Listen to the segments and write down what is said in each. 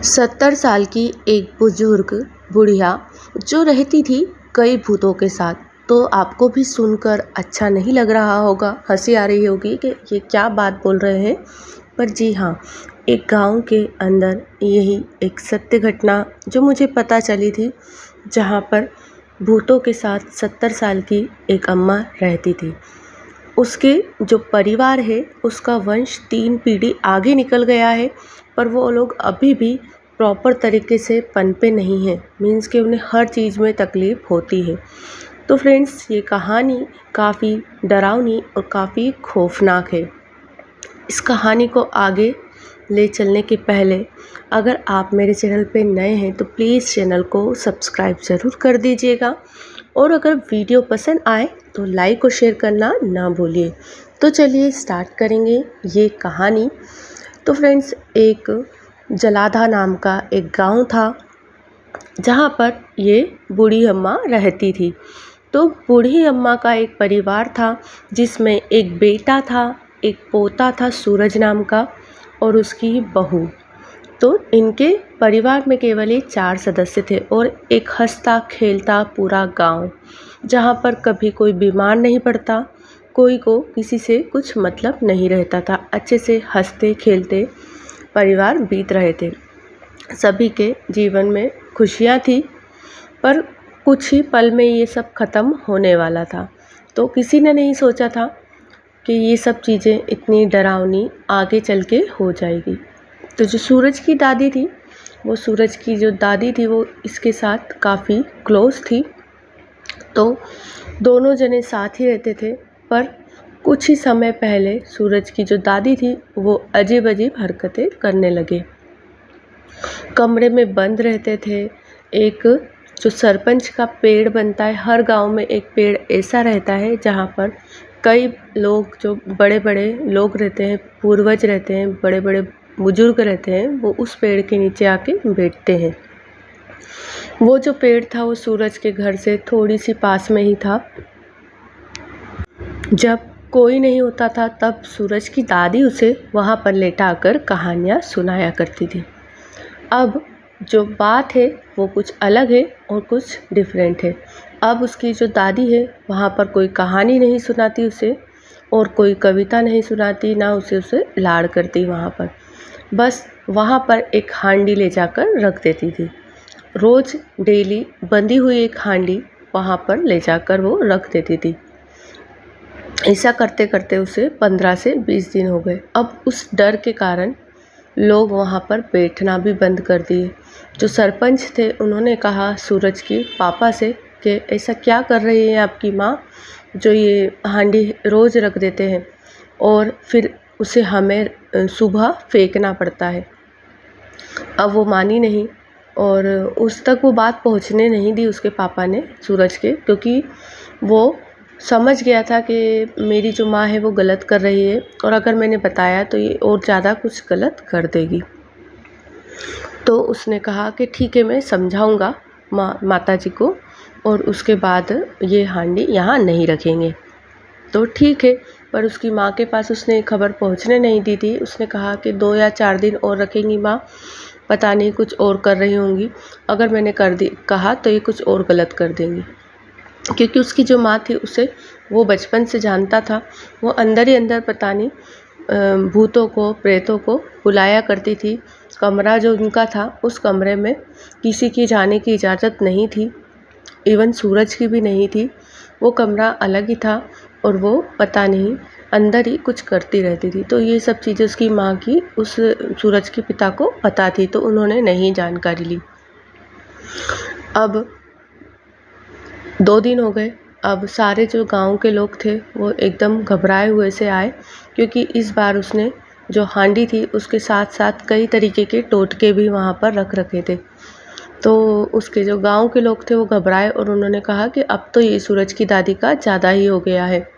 70 साल की एक बुजुर्ग बुढ़िया जो रहती थी कई भूतों के साथ। तो आपको भी सुनकर अच्छा नहीं लग रहा होगा, हंसी आ रही होगी कि ये क्या बात बोल रहे हैं। पर जी हाँ, एक गांव के अंदर यही एक सत्य घटना जो मुझे पता चली थी, जहां पर भूतों के साथ 70 साल की एक अम्मा रहती थी। उसके जो परिवार है उसका वंश 3 पीढ़ी आगे निकल गया है, पर वो लोग अभी भी प्रॉपर तरीके से पनपे नहीं हैं। मीन्स कि उन्हें हर चीज़ में तकलीफ़ होती है। तो फ्रेंड्स, ये कहानी काफ़ी डरावनी और काफ़ी खौफनाक है। इस कहानी को आगे ले चलने के पहले अगर आप मेरे चैनल पे नए हैं तो प्लीज़ चैनल को सब्सक्राइब ज़रूर कर दीजिएगा, और अगर वीडियो पसंद आए तो लाइक और शेयर करना ना भूलिए। तो चलिए स्टार्ट करेंगे ये कहानी। तो फ्रेंड्स, एक जलाधा नाम का एक गांव था जहां पर ये बूढ़ी अम्मा रहती थी। तो बूढ़ी अम्मा का एक परिवार था जिसमें एक बेटा था, एक पोता था सूरज नाम का, और उसकी बहू। तो इनके परिवार में केवल ये 4 सदस्य थे और एक हंसता खेलता पूरा गांव, जहां पर कभी कोई बीमार नहीं पड़ता, कोई को किसी से कुछ मतलब नहीं रहता था। अच्छे से हंसते खेलते परिवार बीत रहे थे। सभी के जीवन में खुशियां थी, पर कुछ ही पल में ये सब ख़त्म होने वाला था। तो किसी ने नहीं सोचा था कि ये सब चीज़ें इतनी डरावनी आगे चल के हो जाएगी। तो जो सूरज की दादी थी, वो इसके साथ काफ़ी क्लोज थी। तो दोनों जने साथ ही रहते थे, पर कुछ ही समय पहले सूरज की जो दादी थी वो अजीब अजीब हरकतें करने लगे। कमरे में बंद रहते थे। एक जो सरपंच का पेड़ बनता है, हर गांव में एक पेड़ ऐसा रहता है जहां पर कई लोग, जो बड़े बड़े लोग रहते हैं, पूर्वज रहते हैं, बड़े बड़े बुजुर्ग रहते हैं, वो उस पेड़ के नीचे आके बैठते हैं। वो जो पेड़ था वो सूरज के घर से थोड़ी सी पास में ही था। जब कोई नहीं होता था तब सूरज की दादी उसे वहाँ पर लेटाकर कहानियाँ सुनाया करती थी। अब जो बात है वो कुछ अलग है और कुछ डिफरेंट है। अब उसकी जो दादी है वहाँ पर कोई कहानी नहीं सुनाती उसे, और कोई कविता नहीं सुनाती, ना उसे लाड़ करती। वहाँ पर बस वहाँ पर एक हांडी ले जाकर रख देती थी। रोज़ डेली बंधी हुई एक हांडी वहाँ पर ले जाकर वो रख देती थी। ऐसा करते करते उसे 15 से 20 दिन हो गए। अब उस डर के कारण लोग वहाँ पर बैठना भी बंद कर दिए। जो सरपंच थे उन्होंने कहा सूरज के पापा से कि ऐसा क्या कर रही है आपकी माँ, जो ये हांडी रोज़ रख देते हैं और फिर उसे हमें सुबह फेंकना पड़ता है। अब वो मानी नहीं, और उस तक वो बात पहुँचने नहीं दी उसके पापा ने सूरज के, क्योंकि वो समझ गया था कि मेरी जो माँ है वो गलत कर रही है, और अगर मैंने बताया तो ये और ज़्यादा कुछ गलत कर देगी। तो उसने कहा कि ठीक है, मैं समझाऊंगा माताजी को, और उसके बाद ये हांडी यहाँ नहीं रखेंगे। तो ठीक है, पर उसकी माँ के पास उसने खबर पहुँचने नहीं दी थी। उसने कहा कि 2 या 4 दिन और रखेंगी माँ, पता नहीं कुछ और कर रही होंगी, अगर मैंने कहा तो ये कुछ और गलत कर देंगी। क्योंकि उसकी जो माँ थी उसे वो बचपन से जानता था। वो अंदर ही अंदर पता नहीं भूतों को, प्रेतों को बुलाया करती थी। कमरा जो उनका था, उस कमरे में किसी की जाने की इजाज़त नहीं थी, इवन सूरज की भी नहीं थी। वो कमरा अलग ही था, और वो पता नहीं अंदर ही कुछ करती रहती थी। तो ये सब चीज़ें उसकी माँ की उस सूरज के पिता को पता थी, तो उन्होंने नहीं जानकारी ली। अब 2 दिन हो गए। अब सारे जो गांव के लोग थे वो एकदम घबराए हुए से आए, क्योंकि इस बार उसने जो हांडी थी उसके साथ साथ कई तरीके के टोटके भी वहाँ पर रख रखे थे। तो उसके जो गांव के लोग थे वो घबराए, और उन्होंने कहा कि अब तो ये सूरज की दादी का ज़्यादा ही हो गया है।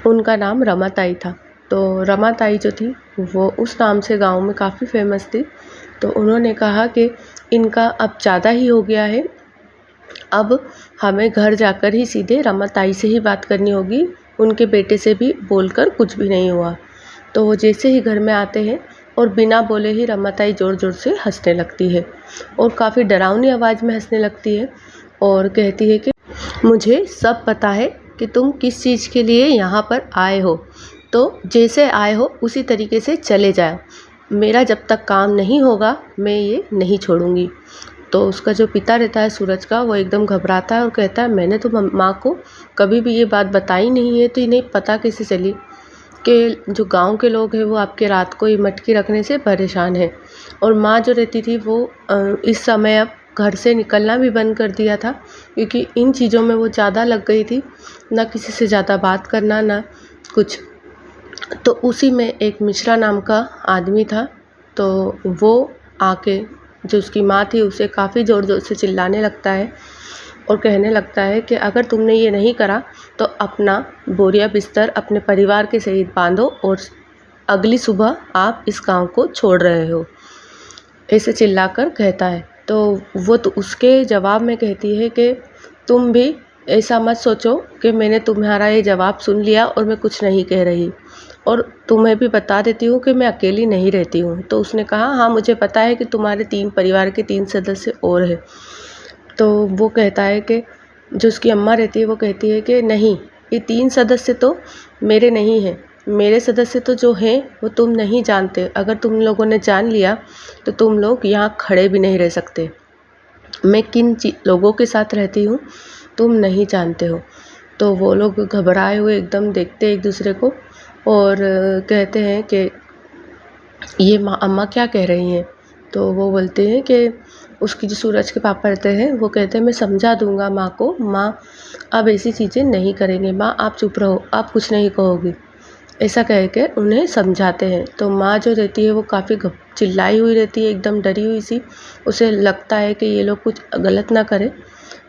उनका नाम रमाताई था। तो रमाताई जो थी वो उस नाम से गांव में काफ़ी फेमस थी। तो उन्होंने कहा कि इनका अब ज़्यादा ही हो गया है, अब हमें घर जाकर ही सीधे रमाताई से ही बात करनी होगी, उनके बेटे से भी बोलकर कुछ भी नहीं हुआ। तो वो जैसे ही घर में आते हैं और बिना बोले ही रमाताई ज़ोर ज़ोर से हंसने लगती है और काफ़ी डरावनी आवाज़ में हंसने लगती है और कहती है कि मुझे सब पता है कि तुम किस चीज़ के लिए यहाँ पर आए हो, तो जैसे आए हो उसी तरीके से चले जाओ। मेरा जब तक काम नहीं होगा मैं ये नहीं छोड़ूंगी। तो उसका जो पिता रहता है सूरज का, वो एकदम घबराता है और कहता है मैंने तो माँ को कभी भी ये बात बताई नहीं है, तो इन्हें पता कैसे चली कि जो गांव के लोग हैं वो आपके रात को ये मटकी रखने से परेशान है। और माँ जो रहती थी वो इस समय अब घर से निकलना भी बंद कर दिया था, क्योंकि इन चीज़ों में वो ज़्यादा लग गई थी, ना किसी से ज़्यादा बात करना ना कुछ। तो उसी में एक मिश्रा नाम का आदमी था, तो वो आके जो उसकी माँ थी उसे काफ़ी ज़ोर ज़ोर से चिल्लाने लगता है और कहने लगता है कि अगर तुमने ये नहीं करा तो अपना बोरिया बिस्तर अपने परिवार के सहित बांधो और अगली सुबह आप इस गांव को छोड़ रहे हो, ऐसे चिल्लाकर कहता है। तो वो तो उसके जवाब में कहती है कि तुम भी ऐसा मत सोचो कि मैंने तुम्हारा ये जवाब सुन लिया और मैं कुछ नहीं कह रही, और तुम्हें भी बता देती हूँ कि मैं अकेली नहीं रहती हूँ। तो उसने कहा हाँ मुझे पता है कि तुम्हारे 3 परिवार के 3 सदस्य और हैं। तो वो कहता है कि जो उसकी अम्मा रहती है वो कहती है कि नहीं, ये 3 सदस्य तो मेरे नहीं हैं, मेरे सदस्य तो जो हैं वो तुम नहीं जानते। अगर तुम लोगों ने जान लिया तो तुम लोग यहाँ खड़े भी नहीं रह सकते। मैं किन लोगों के साथ रहती हूँ तुम नहीं जानते हो। तो वो लोग घबराए हुए एकदम देखते एक दूसरे को और कहते हैं कि ये अम्मा क्या कह रही हैं। तो वो बोलते हैं कि उसकी जो सूरज के पापा रहते हैं वो कहते हैं मैं समझा दूंगा माँ को, माँ अब ऐसी चीज़ें नहीं करेंगे, माँ आप चुप रहो, आप कुछ नहीं कहोगी, ऐसा कह के उन्हें समझाते हैं। तो माँ जो रहती है वो काफ़ी चिल्लाई हुई रहती है, एकदम डरी हुई सी, उसे लगता है कि ये लोग कुछ गलत ना करें।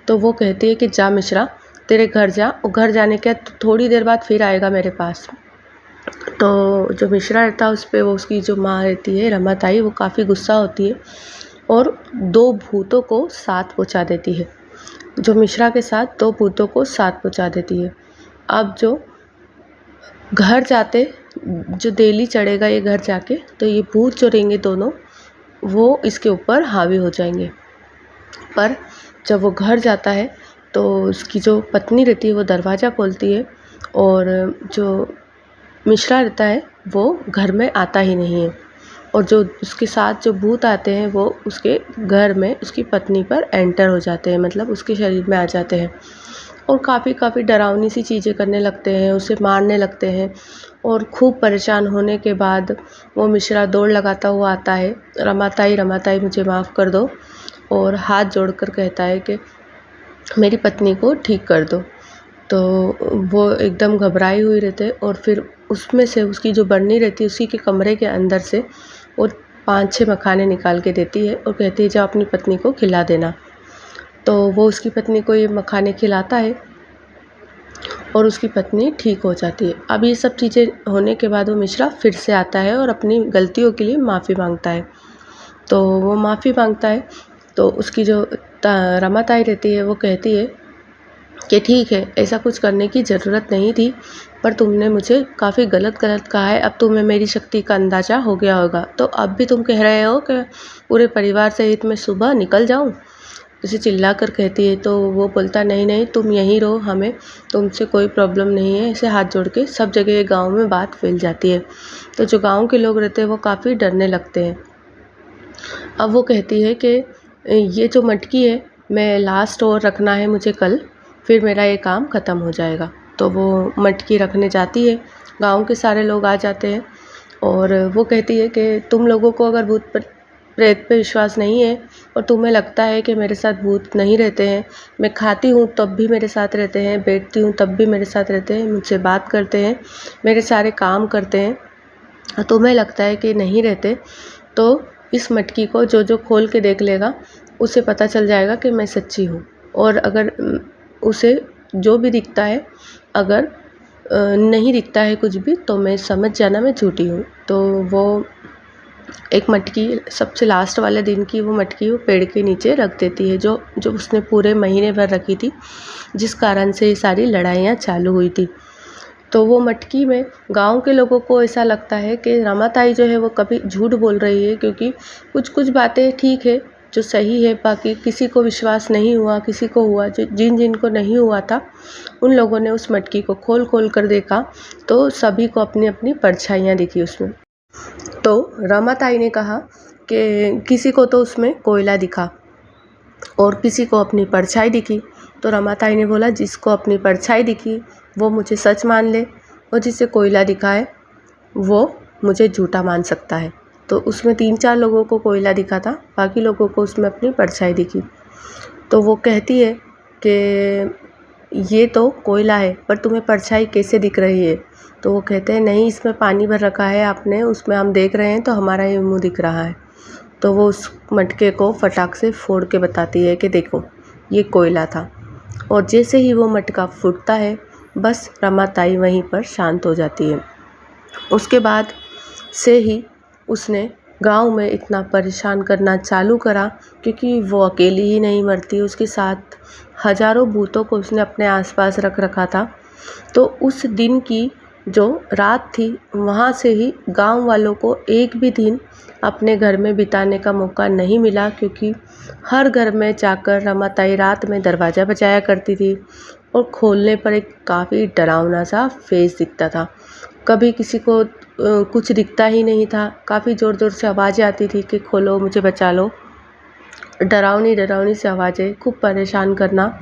तो वो कहती है कि जा मिश्रा तेरे घर जा, और घर जाने के थोड़ी देर बाद फिर आएगा मेरे पास। तो जो मिश्रा रहता है उस पर वो उसकी जो माँ रहती है रमाताई, वो काफ़ी गुस्सा होती है और 2 भूतों को साथ पहुँचा देती है। जो मिश्रा के साथ 2 भूतों को साथ पहुँचा देती है। अब जो घर जाते, जो डेली चढ़ेगा ये घर जाके, तो ये भूत जो रहेंगे दोनों वो इसके ऊपर हावी हो जाएंगे। पर जब वो घर जाता है तो उसकी जो पत्नी रहती है वो दरवाज़ा खोलती है और जो मिश्रा रहता है वो घर में आता ही नहीं है, और जो उसके साथ जो भूत आते हैं वो उसके घर में उसकी पत्नी पर एंटर हो जाते हैं, मतलब उसके शरीर में आ जाते हैं और काफ़ी डरावनी सी चीज़ें करने लगते हैं, उसे मारने लगते हैं। और खूब परेशान होने के बाद वो मिश्रा दौड़ लगाता हुआ आता है, रमाताई रमाताई मुझे माफ़ कर दो, और हाथ जोड़कर कहता है कि मेरी पत्नी को ठीक कर दो। तो वो एकदम घबराई हुई रहते हैं और फिर उसमें से उसकी जो बरनी रहती है उसी के कमरे के अंदर से वो 5-6 मखाने निकाल के देती है और कहती है जाओ अपनी पत्नी को खिला देना। तो वो उसकी पत्नी को ये मखाने खिलाता है और उसकी पत्नी ठीक हो जाती है। अब ये सब चीज़ें होने के बाद वो मिश्रा फिर से आता है और अपनी गलतियों के लिए माफ़ी मांगता है। तो वो माफ़ी मांगता है तो उसकी जो रमाताई रहती है वो कहती है कि ठीक है, ऐसा कुछ करने की ज़रूरत नहीं थी, पर तुमने मुझे काफ़ी गलत कहा है, अब तुम्हें मेरी शक्ति का अंदाज़ा हो गया होगा। तो अब भी तुम कह रहे हो कि पूरे परिवार सहित मैं सुबह निकल जाऊं? उसे चिल्ला कर कहती है। तो वो बोलता नहीं नहीं तुम यहीं रहो, हमें तुमसे कोई प्रॉब्लम नहीं है। ऐसे हाथ जोड़ के सब जगह गाँव में बात फैल जाती है। तो जो गाँव के लोग रहते हैं वो काफ़ी डरने लगते हैं। अब वो कहती है कि ये जो मटकी है मैं लास्ट और रखना है मुझे कल, फिर मेरा ये काम ख़त्म हो जाएगा। तो वो मटकी रखने जाती है, गांव के सारे लोग आ जाते हैं और वो कहती है कि तुम लोगों को अगर भूत प्रेत पे विश्वास नहीं है और तुम्हें लगता है कि मेरे साथ भूत नहीं रहते हैं, मैं खाती हूँ तब भी मेरे साथ रहते हैं, बैठती हूँ तब भी मेरे साथ रहते हैं, मुझसे बात करते हैं, मेरे सारे काम करते हैं, तुम्हें लगता है कि नहीं रहते, तो इस मटकी को जो जो खोल के देख लेगा उसे पता चल जाएगा कि मैं सच्ची हूँ। और अगर उसे जो भी दिखता है, अगर नहीं दिखता है कुछ भी, तो मैं समझ जाना मैं झूठी हूँ। तो वो एक मटकी सबसे लास्ट वाले दिन की वो मटकी वो पेड़ के नीचे रख देती है, जो उसने पूरे महीने भर रखी थी, जिस कारण से ये सारी लड़ाइयाँ चालू हुई थी। तो वो मटकी में गांव के लोगों को ऐसा लगता है कि रमाताई जो है वो कभी झूठ बोल रही है, क्योंकि कुछ कुछ बातें ठीक है जो सही है, बाकी किसी को विश्वास नहीं हुआ, किसी को हुआ, जो जिन को नहीं हुआ था उन लोगों ने उस मटकी को खोल खोल कर देखा तो सभी को अपनी अपनी परछाइयाँ दिखी उसमें। तो रमाताई ने कहा कि किसी को तो उसमें कोयला दिखा और किसी को अपनी परछाई दिखी। तो रमाताई ने बोला जिसको अपनी परछाई दिखी वो मुझे सच मान ले और जिसे कोयला दिखा है वो मुझे झूठा मान सकता है। तो उसमें 3-4 लोगों को कोयला दिखा था, बाकी लोगों को उसमें अपनी परछाई दिखी। तो वो कहती है कि ये तो कोयला है पर तुम्हें परछाई कैसे दिख रही है? तो वो कहते हैं नहीं, इसमें पानी भर रखा है आपने, उसमें हम देख रहे हैं तो हमारा ये मुँह दिख रहा है। तो वो उस मटके को फटाक से फोड़ के बताती है कि देखो ये कोयला था। और जैसे ही वो मटका फूटता है बस रमाताई वहीं पर शांत हो जाती है। उसके बाद से ही उसने गांव में इतना परेशान करना चालू करा, क्योंकि वो अकेली ही नहीं मरती, उसके साथ हजारों भूतों को उसने अपने आसपास रख रखा था। तो उस दिन की जो रात थी वहाँ से ही गांव वालों को एक भी दिन अपने घर में बिताने का मौका नहीं मिला, क्योंकि हर घर में जाकर रमाताई रात में दरवाज़ा बजाया करती थी और खोलने पर एक काफ़ी डरावना सा फेस दिखता था। कभी किसी को कुछ दिखता ही नहीं था, काफ़ी ज़ोर ज़ोर से आवाज़ें आती थी कि खोलो मुझे बचा लो, डरावनी डरावनी सी आवाज़ें, खूब परेशान करना।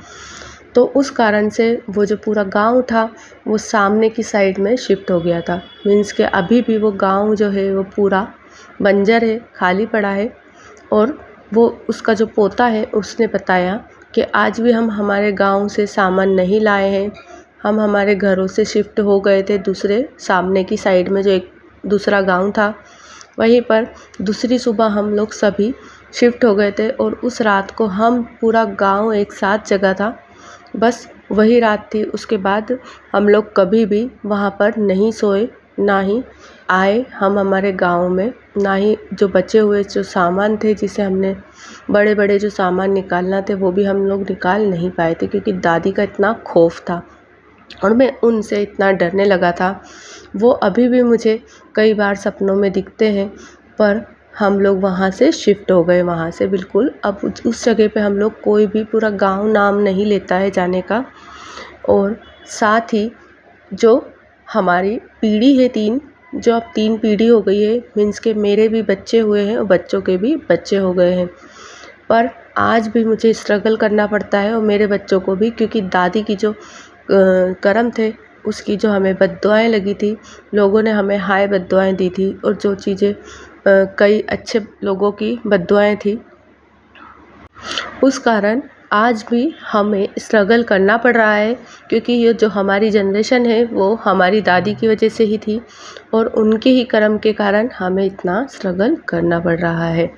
तो उस कारण से वो जो पूरा गांव था वो सामने की साइड में शिफ्ट हो गया था। मीन्स के अभी भी वो गांव जो है वो पूरा बंजर है, खाली पड़ा है। और वो उसका जो पोता है उसने बताया कि आज भी हम हमारे गांव से सामान नहीं लाए हैं, हम हमारे घरों से शिफ्ट हो गए थे दूसरे सामने की साइड में जो एक दूसरा गांव था वहीं पर दूसरी सुबह हम लोग सभी शिफ्ट हो गए थे और उस रात को हम पूरा गांव एक साथ जगा था। बस वही रात थी, उसके बाद हम लोग कभी भी वहाँ पर नहीं सोए, ना ही आए हम हमारे गांव में, ना ही जो बचे हुए जो सामान थे जिसे हमने बड़े बड़े जो सामान निकालना थे वो भी हम लोग निकाल नहीं पाए थे, क्योंकि दादी का इतना खौफ था और मैं उनसे इतना डरने लगा था। वो अभी भी मुझे कई बार सपनों में दिखते हैं, पर हम लोग वहाँ से शिफ्ट हो गए, वहाँ से बिल्कुल अब उस जगह पे हम लोग कोई भी, पूरा गांव नाम नहीं लेता है जाने का। और साथ ही जो हमारी पीढ़ी है 3, जो अब 3 पीढ़ी हो गई है, मीन्स के मेरे भी बच्चे हुए हैं और बच्चों के भी बच्चे हो गए हैं, पर आज भी मुझे स्ट्रगल करना पड़ता है और मेरे बच्चों को भी, क्योंकि दादी की जो कर्म थे उसकी जो हमें बद्दुआएं लगी थी, लोगों ने हमें हाय बद्दुआएं दी थी और जो चीज़ें कई अच्छे लोगों की बद्दुआएं थी, उस कारण आज भी हमें स्ट्रगल करना पड़ रहा है, क्योंकि ये जो हमारी जनरेशन है वो हमारी दादी की वजह से ही थी और उनके ही कर्म के कारण हमें इतना स्ट्रगल करना पड़ रहा है।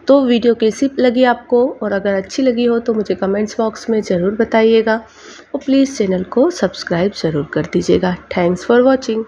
तो वीडियो कैसी लगी आपको, और अगर अच्छी लगी हो तो मुझे कमेंट्स बॉक्स में ज़रूर बताइएगा और प्लीज़ चैनल को सब्सक्राइब ज़रूर कर दीजिएगा। Thanks for watching.